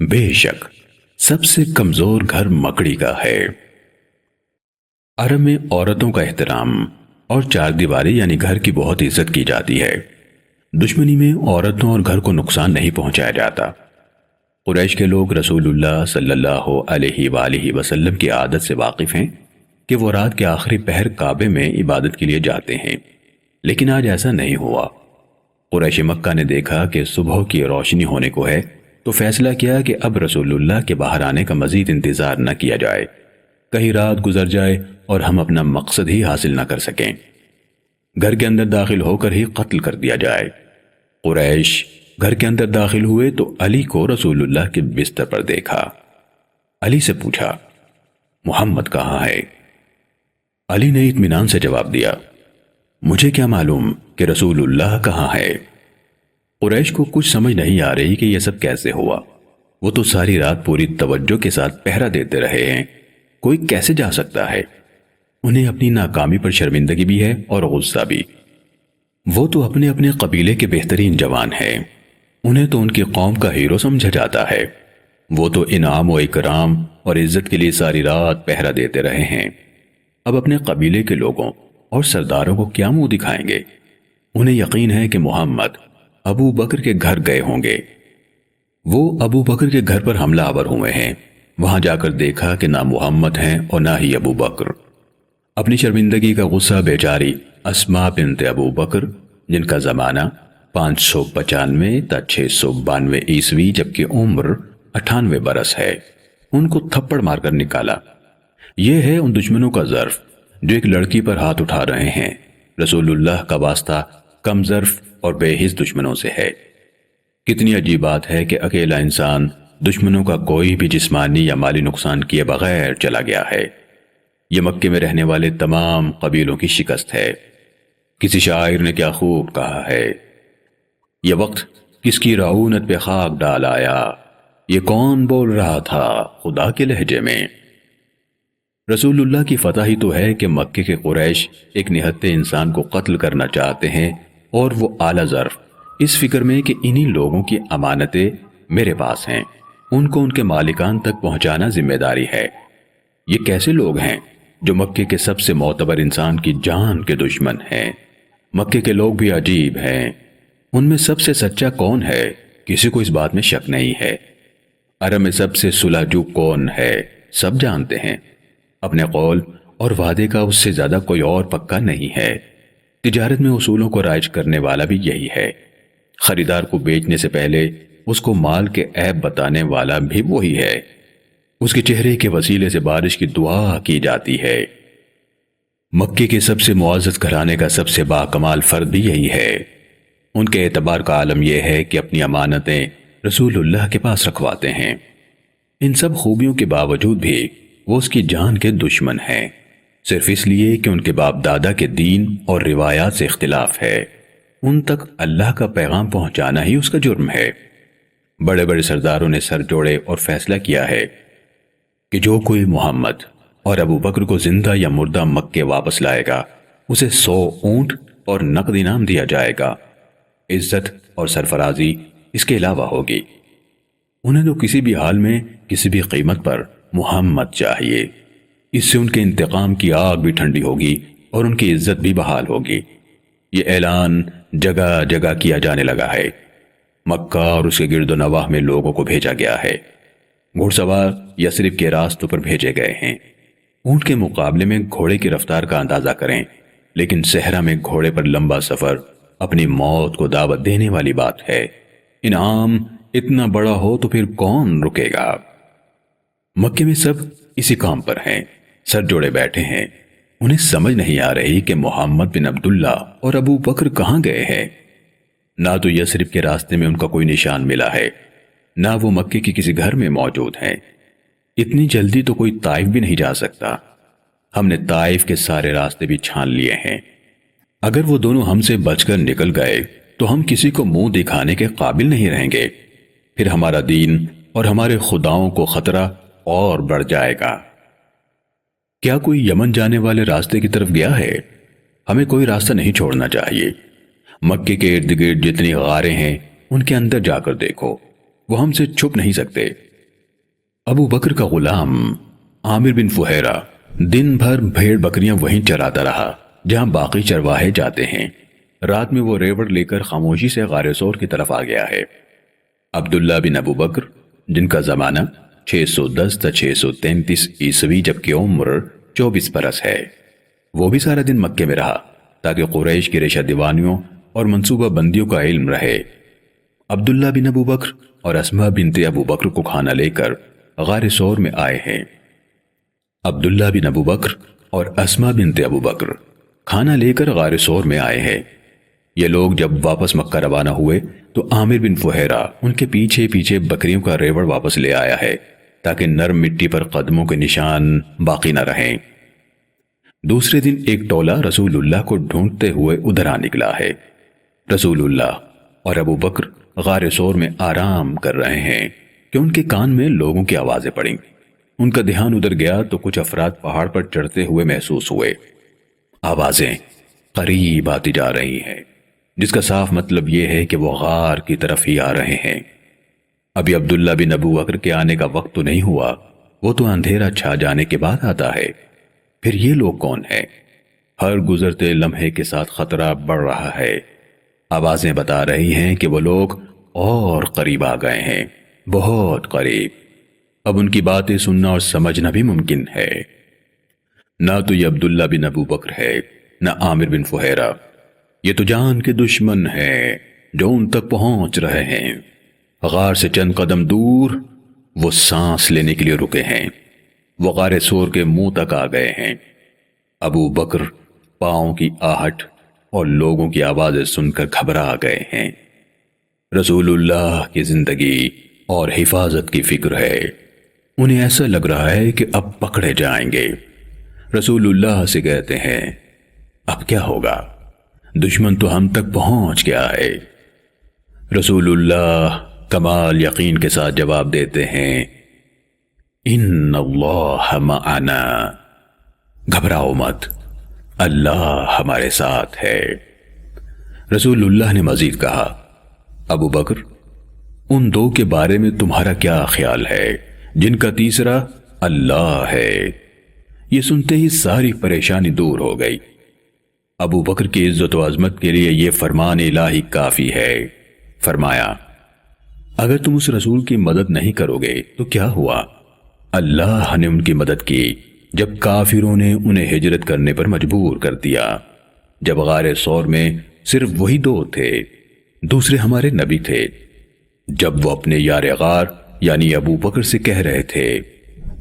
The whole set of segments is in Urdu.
بے شک سب سے کمزور گھر مکڑی کا ہے۔ عرب میں عورتوں کا احترام اور چار دیواری یعنی گھر کی بہت عزت کی جاتی ہے۔ دشمنی میں عورتوں اور گھر کو نقصان نہیں پہنچایا جاتا۔ قریش کے لوگ رسول اللہ صلی اللہ علیہ وآلہ وسلم کی عادت سے واقف ہیں کہ وہ رات کے آخری پہر کعبے میں عبادت کے لیے جاتے ہیں، لیکن آج ایسا نہیں ہوا۔ قریش مکہ نے دیکھا کہ صبح کی روشنی ہونے کو ہے تو فیصلہ کیا کہ اب رسول اللہ کے باہر آنے کا مزید انتظار نہ کیا جائے، کہیں رات گزر جائے اور ہم اپنا مقصد ہی حاصل نہ کر سکیں، گھر کے اندر داخل ہو کر ہی قتل کر دیا جائے۔ قریش گھر کے اندر داخل ہوئے تو علی کو رسول اللہ کے بستر پر دیکھا۔ علی سے پوچھا، محمد کہاں ہے؟ علی نے اطمینان سے جواب دیا، مجھے کیا معلوم کہ رسول اللہ کہاں ہے؟ قریش کو کچھ سمجھ نہیں آ رہی کہ یہ سب کیسے ہوا۔ وہ تو ساری رات پوری توجہ کے ساتھ پہرا دیتے رہے ہیں، کوئی کیسے جا سکتا ہے؟ انہیں اپنی ناکامی پر شرمندگی بھی ہے اور غصہ بھی۔ وہ تو اپنے اپنے قبیلے کے بہترین جوان ہیں، انہیں تو ان کی قوم کا ہیرو سمجھا جاتا ہے۔ وہ تو انعام و اکرام اور عزت کے لیے ساری رات پہرا دیتے رہے ہیں، اب اپنے قبیلے کے لوگوں اور سرداروں کو کیا منہ دکھائیں گے؟ انہیں یقین ہے کہ محمد ابو بکر کے گھر گئے ہوں گے۔ وہ ابو بکر کے گھر پر حملہ آور ہوئے ہیں، وہاں جا کر دیکھا کہ نہ محمد ہیں اور نہ ہی ابو بکر۔ اپنی شرمندگی کا غصہ بیچاری اسماء بنت ابو بکر، جن کا زمانہ 595 تا 692 عیسوی جبکہ عمر 98 برس ہے، ان کو تھپڑ مار کر نکالا۔ یہ ہے ان دشمنوں کا ظرف جو ایک لڑکی پر ہاتھ اٹھا رہے ہیں۔ رسول اللہ کا واسطہ کم ظرف اور بے حس دشمنوں سے ہے۔ کتنی عجیب بات ہے کہ اکیلا انسان دشمنوں کا کوئی بھی جسمانی یا مالی نقصان کیے بغیر چلا گیا ہے۔ یہ مکے میں رہنے والے تمام قبیلوں کی شکست ہے۔ کسی شاعر نے کیا خوب کہا ہے، یہ وقت کس کی رعونت پہ خاک ڈال آیا، یہ کون بول رہا تھا خدا کے لہجے میں۔ رسول اللہ کی فتح ہی تو ہے کہ مکے کے قریش ایک نہتے انسان کو قتل کرنا چاہتے ہیں، اور وہ اعلیٰ ظرف اس فکر میں کہ انہی لوگوں کی امانتیں میرے پاس ہیں، ان کو ان کے مالکان تک پہنچانا ذمہ داری ہے۔ یہ کیسے لوگ ہیں جو مکے کے سب سے معتبر انسان کی جان کے دشمن ہیں؟ مکے کے لوگ بھی عجیب ہیں، ان میں سب سے سچا کون ہے کسی کو اس بات میں شک نہیں ہے۔ عرب میں سب سے صلح جو کون ہے سب جانتے ہیں، اپنے قول اور وعدے کا اس سے زیادہ کوئی اور پکا نہیں ہے۔ تجارت میں اصولوں کو رائج کرنے والا بھی یہی ہے، خریدار کو بیچنے سے پہلے اس کو مال کے عیب بتانے والا بھی وہی ہے، اس کے چہرے کے وسیلے سے بارش کی دعا کی جاتی ہے۔ مکے کے سب سے معزز گھرانے کا سب سے باکمال فرد بھی یہی ہے۔ ان کے اعتبار کا عالم یہ ہے کہ اپنی امانتیں رسول اللہ کے پاس رکھواتے ہیں۔ ان سب خوبیوں کے باوجود بھی وہ اس کی جان کے دشمن ہیں، صرف اس لیے کہ ان کے باپ دادا کے دین اور روایات سے اختلاف ہے۔ ان تک اللہ کا پیغام پہنچانا ہی اس کا جرم ہے۔ بڑے بڑے سرداروں نے سر جوڑے اور فیصلہ کیا ہے کہ جو کوئی محمد اور ابو بکر کو زندہ یا مردہ مکے واپس لائے گا، اسے 100 اونٹ اور نقد انعام دیا جائے گا، عزت اور سرفرازی اس کے علاوہ ہوگی۔ انہیں تو کسی بھی حال میں کسی بھی قیمت پر محمد چاہیے، اس سے ان کے انتقام کی آگ بھی ٹھنڈی ہوگی اور ان کی عزت بھی بحال ہوگی۔ یہ اعلان جگہ جگہ کیا جانے لگا ہے۔ مکہ اور اس کے گرد و نواح میں لوگوں کو بھیجا گیا ہے، گھڑ سوار یثرب کے راستوں پر بھیجے گئے ہیں۔ اونٹ کے مقابلے میں گھوڑے کی رفتار کا اندازہ کریں، لیکن صحرا میں گھوڑے پر لمبا سفر اپنی موت کو دعوت دینے والی بات ہے۔ انعام اتنا بڑا ہو تو پھر کون رکے گا؟ مکے میں سب اسی کام پر ہیں، سر جوڑے بیٹھے ہیں۔ انہیں سمجھ نہیں آ رہی کہ محمد بن عبداللہ اور ابو بکر کہاں گئے ہیں۔ نہ تو یثرب کے راستے میں ان کا کوئی نشان ملا ہے، نہ وہ مکے کے کسی گھر میں موجود ہیں۔ اتنی جلدی تو کوئی طائف بھی نہیں جا سکتا۔ ہم نے طائف کے سارے راستے بھی چھان لیے ہیں، اگر وہ دونوں ہم سے بچ کر نکل گئے تو ہم کسی کو منہ دکھانے کے قابل نہیں رہیں گے، پھر ہمارا دین اور ہمارے خداؤں کو خطرہ اور بڑھ جائے گا۔ کیا کوئی یمن جانے والے راستے کی طرف گیا ہے؟ ہمیں کوئی راستہ نہیں چھوڑنا چاہیے۔ مکے کے ارد گرد جتنی غاریں ہیں ان کے اندر جا کر دیکھو، وہ ہم سے چھپ نہیں سکتے۔ ابو بکر کا غلام عامر بن فہیرہ دن بھر بھیڑ بکریاں وہیں چراتا رہا جہاں باقی چرواہے جاتے ہیں۔ رات میں وہ ریوڑ لے کر خاموشی سے غار ثور کی طرف آ گیا ہے۔ عبداللہ بن ابو بکر جن کا زمانہ 610 تا 633 عیسوی جبکہ عمر 24 برس ہے، وہ بھی سارا دن مکے میں رہا تاکہ قریش کی ریشہ دیوانیوں اور منصوبہ بندیوں کا علم رہے۔ عبداللہ بن ابو بکر اور اسما بنت ابو بکر کو کھانا لے کر غار ثور میں آئے ہیں۔ عبداللہ بن ابو بکر اور اسما بنت ابو بکر کھانا لے کر غار ثور میں آئے ہیں۔ یہ لوگ جب واپس مکہ روانہ ہوئے تو عامر بن فہیرہ ان کے پیچھے پیچھے بکریوں کا ریوڑ واپس لے آیا ہے تاکہ نرم مٹی پر قدموں کے نشان باقی نہ رہیں۔ دوسرے دن ایک ٹولہ رسول اللہ کو ڈھونڈتے ہوئے ادھر آ نکلا ہے۔ رسول اللہ اور ابو بکر غار ثور میں آرام کر رہے ہیں کہ ان کے کان میں لوگوں کی آوازیں پڑیں۔ ان کا دھیان ادھر گیا تو کچھ افراد پہاڑ پر چڑھتے ہوئے محسوس ہوئے۔ آوازیں قریب آتی جا رہی ہیں، جس کا صاف مطلب یہ ہے کہ وہ غار کی طرف ہی آ رہے ہیں۔ ابھی عبداللہ بن ابو بکر کے آنے کا وقت تو نہیں ہوا، وہ تو اندھیرا چھا جانے کے بعد آتا ہے۔ پھر یہ لوگ کون ہیں؟ ہر گزرتے لمحے کے ساتھ خطرہ بڑھ رہا ہے۔ آوازیں بتا رہی ہیں کہ وہ لوگ اور قریب آ گئے ہیں، بہت قریب۔ اب ان کی باتیں سننا اور سمجھنا بھی ممکن ہے۔ نہ تو یہ عبداللہ بن ابو بکر ہے نہ عامر بن فہیرہ، یہ تو جان کے دشمن ہیں جو ان تک پہنچ رہے ہیں۔ غار سے چند قدم دور وہ سانس لینے کے لیے رکے ہیں۔ وہ غار ثور کے منہ تک آ گئے ہیں۔ ابو بکر پاؤں کی آہٹ اور لوگوں کی آوازیں سن کر گھبرا گئے ہیں۔ رسول اللہ کی زندگی اور حفاظت کی فکر ہے۔ انہیں ایسا لگ رہا ہے کہ اب پکڑے جائیں گے۔ رسول اللہ سے کہتے ہیں اب کیا ہوگا؟ دشمن تو ہم تک پہنچ گیا ہے۔ رسول اللہ کمال یقین کے ساتھ جواب دیتے ہیں ان اللہ معنا، گھبراؤ مت، اللہ ہمارے ساتھ ہے۔ رسول اللہ نے مزید کہا ابو بکر ان دو کے بارے میں تمہارا کیا خیال ہے جن کا تیسرا اللہ ہے؟ یہ سنتے ہی ساری پریشانی دور ہو گئی۔ ابو بکر کی عزت و عظمت کے لیے یہ فرمان الہی کافی ہے۔ فرمایا اگر تم اس رسول کی مدد نہیں کرو گے تو کیا ہوا؟ اللہ نے ان کی مدد کی جب کافروں نے انہیں ہجرت کرنے پر مجبور کر دیا۔ جب غار ثور میں صرف وہی دو تھے، دوسرے ہمارے نبی تھے۔ جب وہ اپنے یار غار یعنی ابو بکر سے کہہ رہے تھے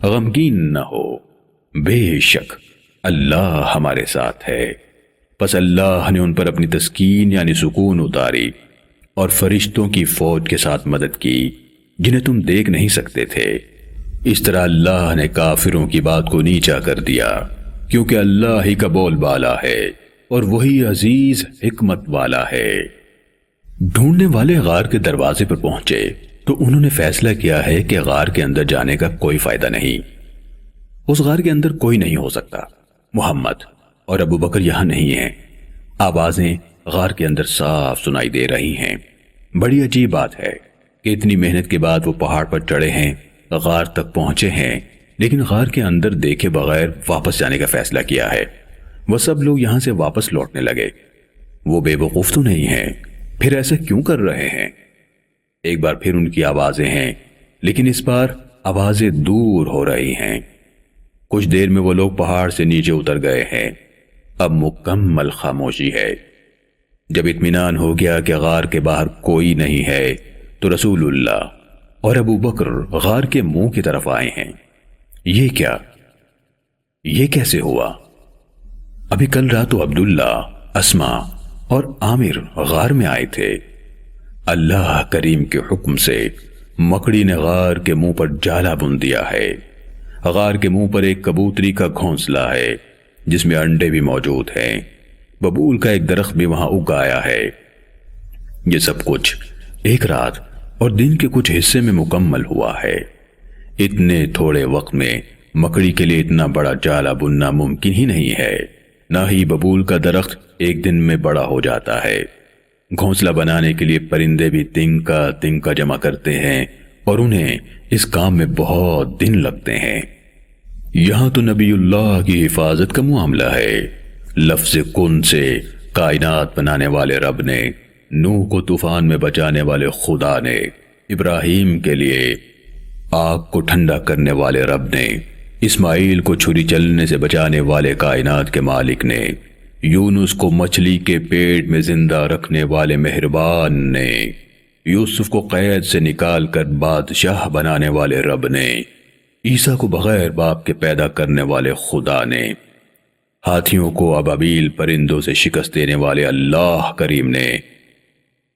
غمگین نہ ہو، بے شک اللہ ہمارے ساتھ ہے، پس اللہ نے ان پر اپنی تسکین یعنی سکون اتاری اور فرشتوں کی فوج کے ساتھ مدد کی جنہیں تم دیکھ نہیں سکتے تھے۔ اس طرح اللہ نے کافروں کی بات کو نیچا کر دیا، کیونکہ اللہ ہی کا بول بالا ہے اور وہی عزیز حکمت والا ہے۔ ڈھونڈنے والے غار کے دروازے پر پہنچے تو انہوں نے فیصلہ کیا ہے کہ غار کے اندر جانے کا کوئی فائدہ نہیں۔ اس غار کے اندر کوئی نہیں ہو سکتا۔ محمد اور ابو بکر یہاں نہیں ہیں۔ آوازیں غار کے اندر صاف سنائی دے رہی ہیں۔ بڑی عجیب بات ہے کہ اتنی محنت کے بعد وہ پہاڑ پر چڑھے ہیں، غار تک پہنچے ہیں، لیکن غار کے اندر دیکھے بغیر واپس جانے کا فیصلہ کیا ہے۔ وہ سب لوگ یہاں سے واپس لوٹنے لگے۔ وہ بے وقوف تو نہیں ہیں، پھر ایسا کیوں کر رہے ہیں؟ ایک بار پھر ان کی آوازیں ہیں، لیکن اس بار آوازیں دور ہو رہی ہیں۔ کچھ دیر میں وہ لوگ پہاڑ سے نیچے اتر گئے ہیں۔ اب مکمل خاموشی ہے۔ جب اطمینان ہو گیا کہ غار کے باہر کوئی نہیں ہے تو رسول اللہ اور ابو بکر غار کے منہ کی طرف آئے ہیں۔ یہ کیا؟ یہ کیسے ہوا؟ ابھی کل رات تو عبداللہ، اسما اور عامر غار میں آئے تھے۔ اللہ کریم کے حکم سے مکڑی نے غار کے منہ پر جالا بن دیا ہے۔ غار کے منہ پر ایک کبوتری کا گھونسلہ ہے جس میں انڈے بھی موجود ہیں۔ ببول کا ایک درخت بھی وہاں اگ آیا ہے۔ یہ سب کچھ ایک رات اور دن کے کچھ حصے میں مکمل ہوا ہے۔ اتنے تھوڑے وقت میں مکڑی کے لیے اتنا بڑا جالا بننا ممکن ہی نہیں ہے۔ نہ ہی ببول کا درخت ایک دن میں بڑا ہو جاتا ہے۔ گھونسلہ بنانے کے لیے پرندے بھی تنکا تنکا جمع کرتے ہیں اور انہیں اس کام میں بہت دن لگتے ہیں۔ یہاں تو نبی اللہ کی حفاظت کا معاملہ ہے۔ لفظ کن سے کائنات بنانے والے رب نے، نوح کو طوفان میں بچانے والے خدا نے، ابراہیم کے لیے آگ کو ٹھنڈا کرنے والے رب نے، اسماعیل کو چھری چلنے سے بچانے والے کائنات کے مالک نے، یونس کو مچھلی کے پیٹ میں زندہ رکھنے والے مہربان نے، یوسف کو قید سے نکال کر بادشاہ بنانے والے رب نے، عیسیٰ کو بغیر باپ کے پیدا کرنے والے خدا نے، ہاتھیوں کو ابابیل پرندوں سے شکست دینے والے اللہ کریم نے،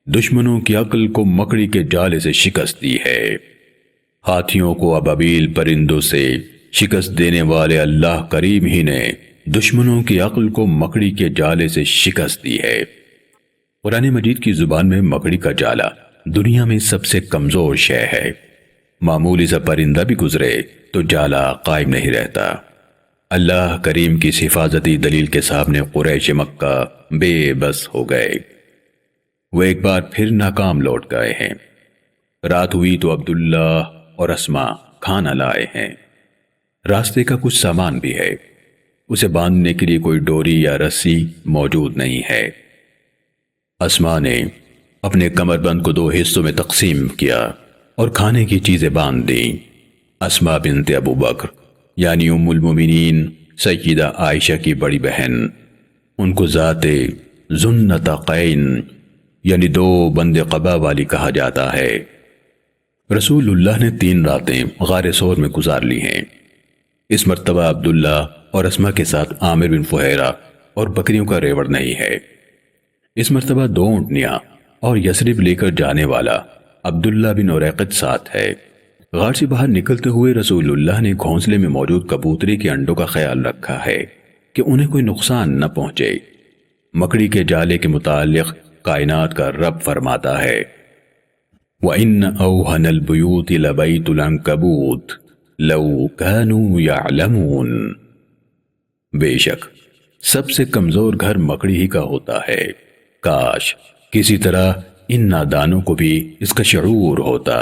دشمنوں کی عقل کو مکڑی کے جالے سے شکست دی ہے۔ ہاتھیوں کو ابابیل پرندوں سے شکست دینے والے اللہ کریم ہی نے دشمنوں کی عقل کو مکڑی کے جالے سے شکست دی ہے۔ قرآن مجید کی زبان میں مکڑی کا جالا دنیا میں سب سے کمزور شے ہے۔ معمولی سا پرندہ بھی گزرے تو جالا قائم نہیں رہتا۔ اللہ کریم کی اس حفاظتی دلیل کے سامنے قریش مکہ بے بس ہو گئے۔ وہ ایک بار پھر ناکام لوٹ گئے ہیں۔ رات ہوئی تو عبداللہ اور اسما کھانا لائے ہیں۔ راستے کا کچھ سامان بھی ہے، اسے باندھنے کے لیے کوئی ڈوری یا رسی موجود نہیں ہے۔ اسما نے اپنے کمر بند کو 2 حصوں میں تقسیم کیا اور کھانے کی چیزیں باندھ دیں۔ اسما بنت ابو بکر یعنی ام المومنین سیدہ عائشہ کی بڑی بہن، ان کو ذات ذوالنطاقین یعنی 2 بند قبا والی کہا جاتا ہے۔ رسول اللہ نے 3 راتیں غار ثور میں گزار لی ہیں۔ اس مرتبہ عبداللہ اور اسما کے ساتھ عامر بن فہیرہ اور بکریوں کا ریوڑ نہیں ہے۔ اس مرتبہ 2 اونٹنیاں اور یثرب لے کر جانے والا عبداللہ بن اریقط ساتھ ہے۔ غار سے باہر نکلتے ہوئے رسول اللہ نے گھونسلے میں موجود کبوتری کے انڈوں کا خیال رکھا ہے کہ انہیں کوئی نقصان نہ پہنچے۔ مکڑی کے جالے کے متعلق کائنات کا رب فرماتا ہے وَإِنَّ أَوْهَنَ الْبُيُوتِ لَبَيْتُ الْعَنكَبُوتِ لَوْ كَانُوا يَعْلَمُونَ، بے شک سب سے کمزور گھر مکڑی ہی کا ہوتا ہے، کاش کسی طرح ان نادانوں کو بھی اس کا شعور ہوتا۔